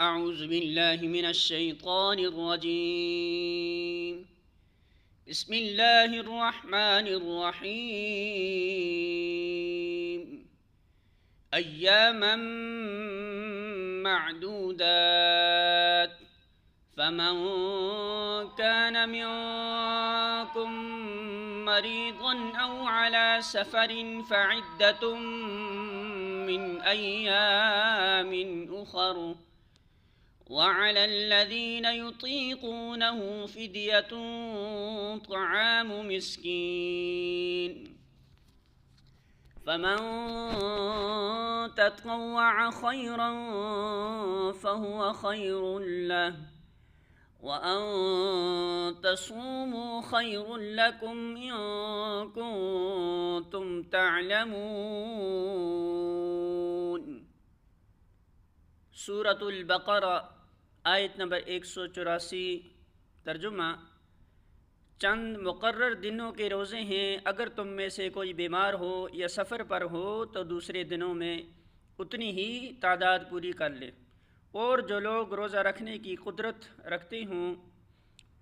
أعوذ بالله من الشيطان الرجيم. بسم الله الرحمن الرحيم. أياما معدودات، فمن كان منكم مريضا أو على سفر فعدة من أيام أخر، وعلى الذين يطيقونه فدية طعام مسكين، فمن تطوع خيرا فهو خير له، وأن تصوموا خير لكم إن كنتم تعلمون۔ سورۃ البقرہ آیت نمبر 184۔ ترجمہ: چند مقرر دنوں کے روزے ہیں، اگر تم میں سے کوئی بیمار ہو یا سفر پر ہو تو دوسرے دنوں میں اتنی ہی تعداد پوری کر لے، اور جو لوگ روزہ رکھنے کی قدرت رکھتے ہوں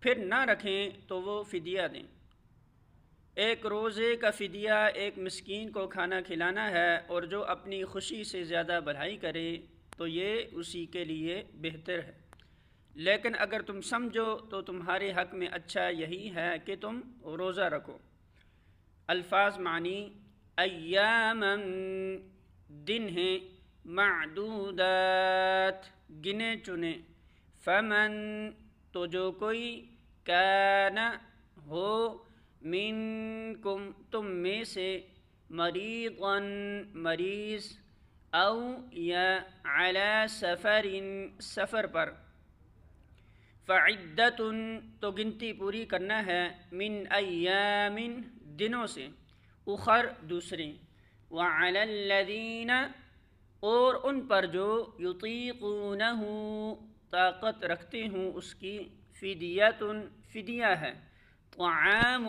پھر نہ رکھیں تو وہ فدیہ دیں۔ ایک روزے کا فدیہ ایک مسکین کو کھانا کھلانا ہے، اور جو اپنی خوشی سے زیادہ بھلائی کرے تو یہ اسی کے لیے بہتر ہے، لیکن اگر تم سمجھو تو تمہارے حق میں اچھا یہی ہے کہ تم روزہ رکھو۔ الفاظ معنی: ایاما دن ہیں، معدودات گنے چنے، فمن تو جو کوئی، کان ہو، منکم تم میں سے، مریضا مریض، او یا علی سفر سفر پر، فعدۃ تو گنتی پوری کرنا ہے، من ایام دنوں سے، اخر دوسرے، وعلی الذین اور ان پر جو، یطیقونہ طاقت رکھتے ہوں اس کی، فدیۃ فدیہ ہے، طعام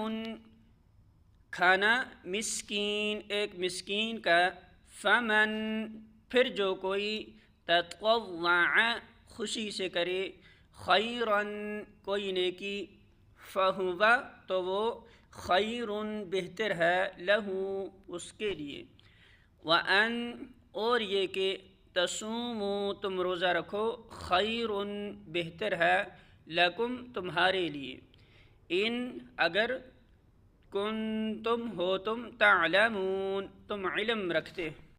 کھانا، مسکین ایک مسکین کا، فمن پھر جو کوئی، تطوع خوشی سے کرے، خیراً کوئی نیکی، فہو تو وہ، خیر بہتر ہے، لہو اس کے لیے، وَأَن اور یہ کہ، تصوموا تم روزہ رکھو، خیر بہتر ہے، لکم تمہارے لیے، ان اگر، کنتم ہو تم، تعلمون تم علم رکھتے